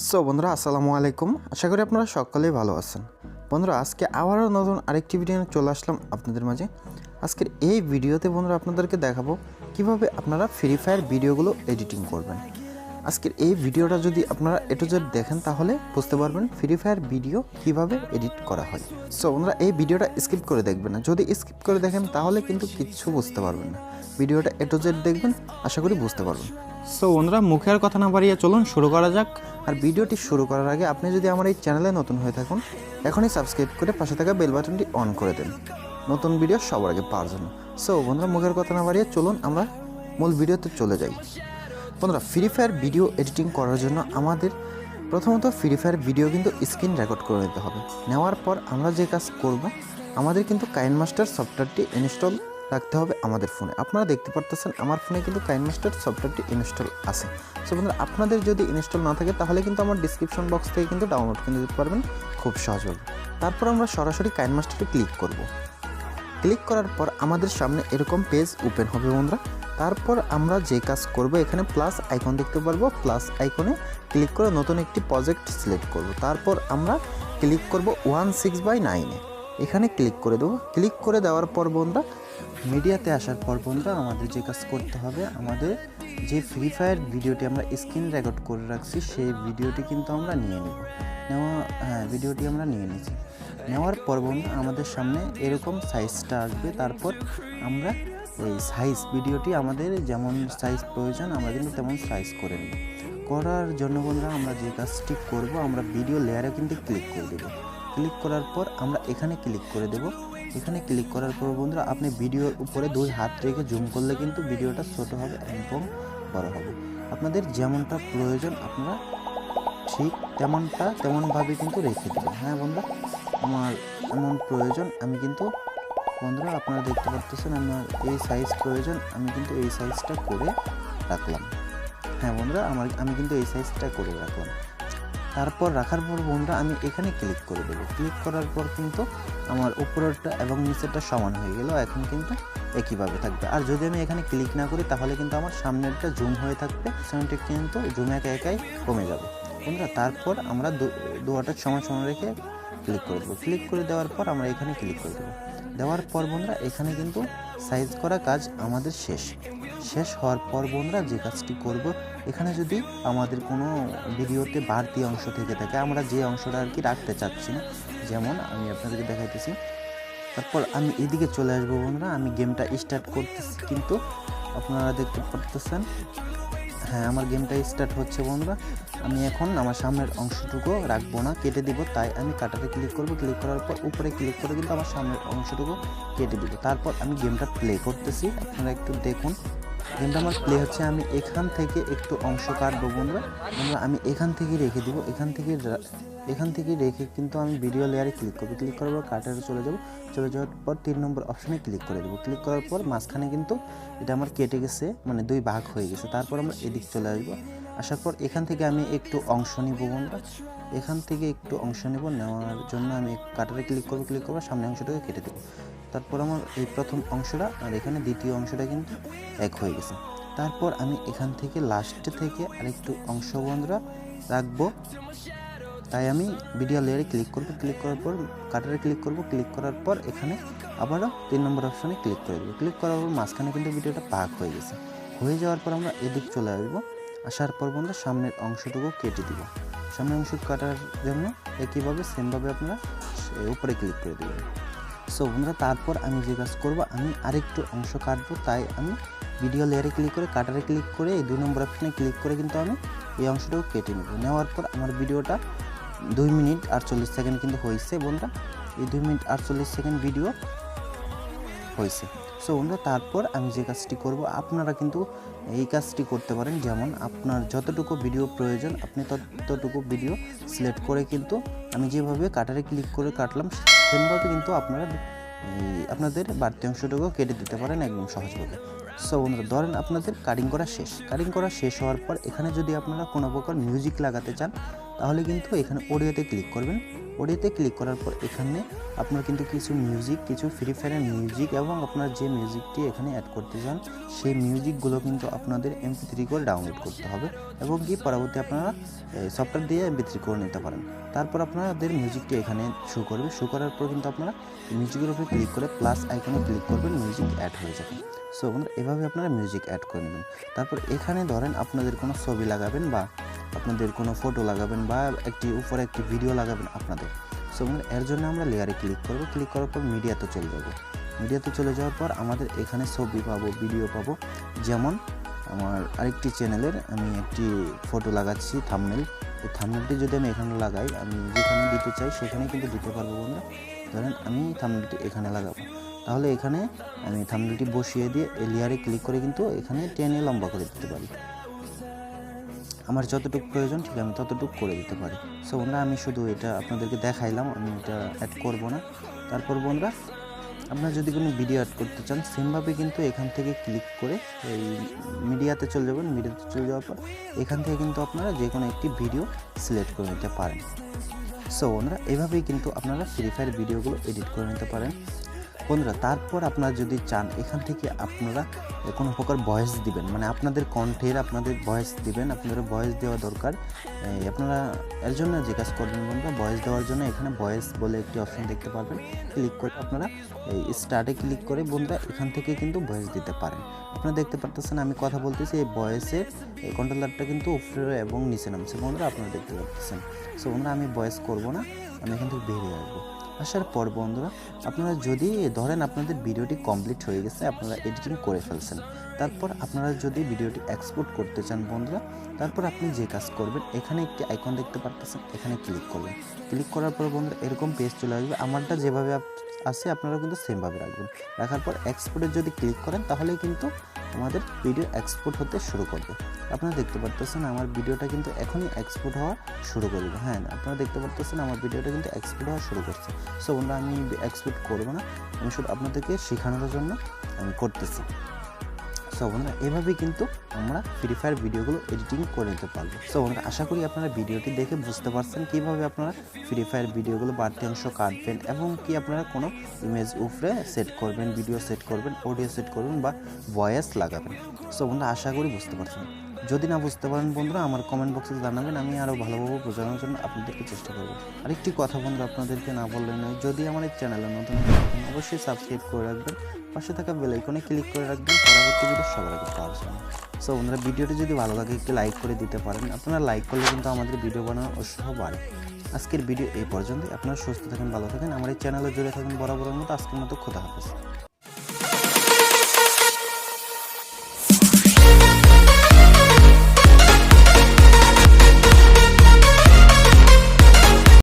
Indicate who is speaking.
Speaker 1: So বন্ধুরা আসসালামু আলাইকুম, আশা করি আপনারা সকলেই ভালো আছেন। বন্ধুরা আজকে আবারও নতুন আরেকটি ভিডিও নিয়ে চলে আসলাম আপনাদের মাঝে। আজকের এই ভিডিওতে বন্ধুরা আপনাদেরকে দেখাবো কিভাবে আপনারা ফ্রি ফায়ার ভিডিওগুলো এডিটিং করবেন। আজকের এই ভিডিওটা যদি আপনারা এ টু জেড দেখেন তাহলে বুঝতে পারবেন ফ্রি ফায়ার ভিডিও কিভাবে এডিট করা হয়। সো বন্ধুরা এই ভিডিওটা স্কিপ করে দেখবেন না, যদি স্কিপ করে দেখেন তাহলে কিন্তু কিচ্ছু বুঝতে পারবেন না। ভিডিওটা এ টু জেড দেখবেন, আশা করি বুঝতে পারবেন। সো বন্ধুরা মুখের কথা না বাড়িয়ে চলুন শুরু করা যাক। আর ভিডিওটি শুরু করার আগে আপনি যদি আমার এই চ্যানেলে নতুন হয়ে থাকুন এখনই সাবস্ক্রাইব করে পাশে থাকা বেল বাটনটি অন করে দেন নতুন ভিডিও সবার আগে পাওয়ার জন্য। সো বন্ধুরা মুখের কথা না বাড়িয়ে চলুন আমরা মূল ভিডিওতে চলে যাই। বন্ধুরা ফ্রি ফায়ার ভিডিও এডিটিং করার জন্য আমাদের প্রথমত ফ্রি ফায়ার ভিডিও কিন্তু স্ক্রিন রেকর্ড করে নিতে হবে। নেওয়ার পর আমরা যে কাজ করব, আমাদের কিন্তু কাইনমাস্টার সফটওয়্যারটি ইনস্টল রাখতে হবে আমাদের ফোনে। আপনারা দেখতে পারতেছেন আমার ফোনে কিন্তু কাইনমাস্টার সফটওয়্যারটি ইনস্টল আছে। সো বন্ধুরা আপনাদের যদি ইনস্টল না থাকে তাহলে কিন্তু আমার ডিসক্রিপশন বক্স থেকে কিন্তু ডাউনলোড করে নিতে পারবেন খুব সহজভাবে। তারপর আমরা সরাসরি কাইনমাস্টারে ক্লিক করব। ক্লিক করার পর আমাদের সামনে এরকম পেজ ওপেন হবে বন্ধুরা। তারপর আমরা যে কাজ করব, এখানে প্লাস আইকন দেখতে পারবো, প্লাস আইকনে ক্লিক করে নতুন একটি প্রজেক্ট সিলেক্ট করব। তারপর আমরা ক্লিক করব 16:9-এ, এখানে ক্লিক করে দেবো। ক্লিক করে দেওয়ার পর বন্ধুরা মিডিয়াতে আসার পর বন্ধুরা আমাদের যে কাজ করতে হবে, আমাদের যে ফ্রি ফায়ার ভিডিওটি আমরা স্ক্রিন রেকর্ড করে রাখছি সেই ভিডিওটি কিন্তু আমরা নিয়ে নেব। ভিডিওটি আমরা নিয়ে নিয়েছি। নেওয়ার পর বন্ধুরা আমাদের সামনে এরকম সাইজটা আসবে। তারপর আমরা এই সাইজ ভিডিওটি আমাদের যেমন সাইজ প্রয়োজন আমরা কিন্তু তেমন সাইজ করে নেব। করার জন্য বন্ধুরা আমরা যে কাজটি করব, আমরা ভিডিও লেয়ারে কিন্তু ক্লিক করে দেব। ক্লিক করার পর আমরা এখানে ক্লিক করে দেব। এখানে ক্লিক করার পর বন্ধুরা আপনি ভিডিওর উপরে দুই হাত রেখে জুম করলে কিন্তু ভিডিওটা ছোট হবে এবং বড় হবে। আপনাদের যেমনটা প্রয়োজন আপনারা ঠিক তেমনভাবে কিন্তু রেখে দেবেন। হ্যাঁ বন্ধুরা আমার এমন প্রয়োজন, আমি কিন্তু বন্ধুরা আপনারা দেখতে পাচ্ছেন আমার এই সাইজ প্রয়োজন, আমি কিন্তু এই সাইজটা করে রাখলাম। হ্যাঁ বন্ধুরা আমি কিন্তু এই সাইজটা করে রাখলাম। তারপর রাখার পর বন্ধুরা আমি এখানে ক্লিক করে দেবো। ক্লিক করার পর কিন্তু আমার উপরেরটা এবং নিচেরটা সমান হয়ে গেল, এখন কিন্তু একইভাবে থাকবে। আর যদি আমি এখানে ক্লিক না করি তাহলে কিন্তু আমার সামনেরটা জুম হয়ে থাকবে, সামনেটা কিন্তু জুম একাই কমে যাবে বন্ধুরা। তারপর আমরা দুয়াটা সমান সমান রেখে ক্লিক করে দেবো। ক্লিক করে দেওয়ার পর আমরা এখানে ক্লিক করে দেবো। দেওয়ার পর বন্ধুরা এখানে কিন্তু সাইজ করা কাজ আমাদের শেষ হওয়ার পর বন্ধুরা যে কাজটি করব, এখানে যদি আমাদের কোনো ভিডিওতে বাড়তি অংশ থেকে থাকে, আমরা যে অংশটা আর কি রাখতে চাচ্ছি না, যেমন আমি আপনাদেরকে দেখাইতেছি। তারপর আমি এদিকে চলে আসবো বন্ধুরা, আমি গেমটা স্টার্ট করতেছি, কিন্তু আপনারা দেখতে পারতেছেন হ্যাঁ আমার গেমটা স্টার্ট হচ্ছে বন্ধুরা। আমি এখন আমার সামনের অংশটুকু রাখবো না, কেটে দিব। তাই আমি কাটাতে ক্লিক করব। ক্লিক করার পর উপরে ক্লিক করে কিন্তু আমার সামনের অংশটুকু কেটে দিব। তারপর আমি গেমটা প্লে করতেছি, আপনারা একটু দেখুন গেমটা আমার প্লে হচ্ছে। আমি এখান থেকে একটু অংশ কাটবো বন্ধুরা, আমি এখান থেকে রেখে দিব। এখান থেকে রেখে কিন্তু আমি ভিডিও লেয়ারে ক্লিক করবো। ক্লিক করার পর কাটারে চলে যাওয়ার পর 3 নম্বর অপশানে ক্লিক করে দেবো। ক্লিক করার পর মাঝখানে কিন্তু এটা আমার কেটে গেছে, মানে 2 ভাগ হয়ে গেছে। তারপর আমরা এদিক চলে আসবো। আসার পর এখান থেকে আমি একটু অংশ নিব বন্ধুরা, এখান থেকে একটু অংশ নেওয়ার জন্য আমি কাটারে ক্লিক করবো, সামনে অংশটাকে কেটে দেবো। তারপর আমার এই প্রথম অংশটা আর এখানে দ্বিতীয় অংশটা কিন্তু এক হয়ে গেছে। তারপর আমি এখান থেকে লাস্টে থেকে আরেকটু অংশ বন্ধুরা রাখবো। তাই আমি ভিডিও লেয়ারে ক্লিক করবো। ক্লিক করার পর কাটারে ক্লিক করবো। ক্লিক করার পর এখানে আবারও 3 নম্বর অপশানে ক্লিক করে দেবো। ক্লিক করার পর মাঝখানে কিন্তু ভিডিওটা ভাগ হয়ে গেছে। হয়ে যাওয়ার পর আমরা এদিক চলে আসবো। আসার পর বন্ধুরা সামনের অংশটুকু কেটে দিব। সামনের অংশ কাটার জন্য একইভাবে সেমভাবে আপনারা উপরে ক্লিক করে দেবেন। সো বন্ধুরা তারপর আমি যে কাজ করবো, আমি আরেকটু অংশ কাটবো। তাই আমি ভিডিও লেয়ারে ক্লিক করে কাটারে ক্লিক করে এই 2 নম্বর অপশানে ক্লিক করে কিন্তু আমি এই অংশটাও কেটে নেব। নেওয়ার পর আমার ভিডিওটা 2 মিনিট 48 সেকেন্ড কিন্তু হয়েছে বন্ধুরা, এই 2 মিনিট 48 সেকেন্ড ভিডিও হয়েছে। সো বন্ধুরা তারপর আমি যে কাজটি করব, আপনারা কিন্তু এই কাজটি করতে পারেন, যেমন আপনার যতটুকু ভিডিও প্রয়োজন আপনি ততটুকু ভিডিও সিলেক্ট করে কিন্তু আমি যেভাবে কাটারে ক্লিক করে কাটলাম সেমভাবে কিন্তু আপনারা আপনাদের বাড়তি অংশটুকু কেটে দিতে পারেন একদম সহজভাবে। সো বন্ধুরা ধরেন আপনাদের কাটিং করা শেষ হওয়ার পর এখানে যদি আপনারা কোনো প্রকার মিউজিক লাগাতে চান তাহলে কিন্তু এখানে অডিওতে ক্লিক করবেন। অডিওতে ক্লিক করার পর এখানে আপনার কিন্তু কিছু মিউজিক, কিছু ফ্রি ফায়ারের মিউজিক এবং আপনার যে মিউজিকটি এখানে অ্যাড করতে চান সেই মিউজিকগুলো কিন্তু আপনাদের MP3 করে ডাউনলোড করতে হবে এবং কি পরবর্তী আপনারা সফটওয়্যার দিয়ে MP3 করে নিতে পারেন। তারপর আপনাদের মিউজিকটি এখানে শো করবে। শো করার পর কিন্তু আপনারা মিউজিকের উপরে ক্লিক করে প্লাস আইকনে ক্লিক করবেন, মিউজিক অ্যাড হয়ে যাবে। সো বন্ধুরা এভাবে আপনারা মিউজিক অ্যাড করে নেবেন। তারপর এখানে ধরেন আপনাদের কোনো ছবি লাগাবেন বা আপনাদের কোনো ফটো লাগাবেন বা উপরে একটি ভিডিও লাগাবেন আপনাদের। সো এর জন্য আমরা লেয়ারে ক্লিক করব। ক্লিক করার পর মিডিয়াতে চলে যাব। মিডিয়াতে চলে যাওয়ার পর আমাদের এখানে ছবি পাবো, ভিডিও পাবো। যেমন আমার আরেকটি চ্যানেলের আমি একটি ফটো লাগাচ্ছি, থাম্বনেল। এই থাম্বনেলটি যদি আমি এখানে লাগাই, আমি যেখানে দিতে চাই সেখানে কিন্তু দিতে পারবো বন্ধুরা। ধরেন আমি থাম্বনেলটি এখানে লাগাবো, তাহলে এখানে আমি থাম্বনেলটি বসিয়ে দিয়ে এই লেয়ারে ক্লিক করে কিন্তু এখানে টেনে লম্বা করে দিতে পারি। আমার যতটুকু প্রয়োজন ঠিক আমি ততটুকু করে দিতে পারি। সো বন্ধুরা আমি শুধু এটা আপনাদেরকে দেখাইলাম, আমি এটা অ্যাড করব না। তারপর বন্ধুরা আপনারা যদি কোনো ভিডিও অ্যাড করতে চান সেমভাবে কিন্তু এখান থেকে ক্লিক করে এই মিডিয়াতে চলে যাবেন। মিডিয়াতে চলে যাওয়ার পর এখান থেকে কিন্তু আপনারা যে কোনো একটি ভিডিও সিলেক্ট করে নিতে পারেন। সো বন্ধুরা এভাবেই কিন্তু আপনারা ফ্রি ফায়ার ভিডিওগুলো এডিট করে নিতে পারেন বন্ধুরা। তারপর আপনারা যদি চান এখান থেকে আপনারা কোনো প্রকার ভয়েস দিবেন, মানে আপনাদের কণ্ঠের আপনাদের ভয়েস দিবেন, আপনাদের ভয়েস দেওয়া দরকার। আপনারা এর জন্য যে কাজ করবেন বন্ধুরা, ভয়েস দেওয়ার জন্য এখানে ভয়েস বলে একটি অপশন দেখতে পারবেন। ক্লিক করে আপনারা এই স্টার্টে ক্লিক করে বন্ধুরা এখান থেকে কিন্তু ভয়েস দিতে পারেন। আপনারা দেখতে পারতেছেন আমি কথা বলতেছি, এই ভয়েসের কন্ট্রোলারটা কিন্তু উপরে এবং নিচে নামছে বন্ধুরা, আপনারা দেখতে পাচ্ছেন। সো বন্ধুরা আমি ভয়েস করব না, আমি এখান থেকে বেরিয়ে আসবো। আসার পর বন্ধুরা আপনারা যদি ধরেন আপনাদের ভিডিওটি কমপ্লিট হয়ে গেছে, আপনারা এডিটিং করে ফেলছেন, তারপর আপনারা যদি ভিডিওটি এক্সপোর্ট করতে চান বন্ধুরা, তারপর আপনি যে কাজ করবেন এখানে একটি আইকন দেখতে পারতেছেন, এখানে ক্লিক করবেন। ক্লিক করার পর বন্ধুরা এরকম পেজ চলে আসবে। আমারটা যেভাবে আছে আপনারা কিন্তু সেমভাবে রাখবেন। রাখার পর এক্সপোর্টে যদি ক্লিক করেন তাহলে কিন্তু আমাদের ভিডিও এক্সপোর্ট হতে শুরু করবে। আপনারা দেখতে পারতেছেন আমার ভিডিওটা কিন্তু এখনই এক্সপোর্ট হওয়া শুরু করবে। হ্যাঁ, আপনারা দেখতে পারতেছেন আমার ভিডিওটা কিন্তু এক্সপোর্ট হওয়া শুরু করছে। সো বন্ধুরা আমি এক্সপোর্ট করবো না, আমি শুধু আপনাদেরকে শেখানোর জন্য আমি করতেছি। সো বন্ধুরা এভাবেই কিন্তু আমরা ফ্রি ফায়ার ভিডিওগুলো এডিটিং করে নিতে পারবো। সো বন্ধুরা আশা করি আপনারা ভিডিওটি দেখে বুঝতে পারছেন কীভাবে আপনারা ফ্রি ফায়ার ভিডিওগুলো বাড়তি অংশ কাটবেন এবং কি আপনারা কোনো ইমেজ উপরে সেট করবেন, ভিডিও সেট করবেন, অডিও সেট করবেন বা ভয়েস লাগাবেন। সো বন্ধুরা আশা করি বুঝতে পারছেন। যদি না বুঝতে পারেন বন্ধুরা আমার কমেন্ট বক্সে জানাবেন, আমি আরও ভালোভাবে বোঝানোর জন্য আপনাদেরকে চেষ্টা করব। আরেকটি কথা বন্ধুরা আপনাদেরকে না বললে নয়, যদি আমার এই চ্যানেলে নতুন অবশ্যই সাবস্ক্রাইব করে রাখবেন, পাশে থাকা বেল আইকনে ক্লিক করে রাখবেন পরবর্তী ভিডিও সবার আগে পাওয়ার জন্য। সো বন্ধুরা ভিডিওটি যদি ভালো লাগে একটু লাইক করে দিতে পারেন। আপনারা লাইক করলে কিন্তু আমাদের ভিডিও বানানোর উৎসাহ বাড়ে। আজকের ভিডিও এই পর্যন্তই। আপনারা সুস্থ থাকেন, ভালো থাকেন, আমার এই চ্যানেলে জুড়ে থাকেন বরাবরের মতো। আজকের মতো খোদা হাফেজ।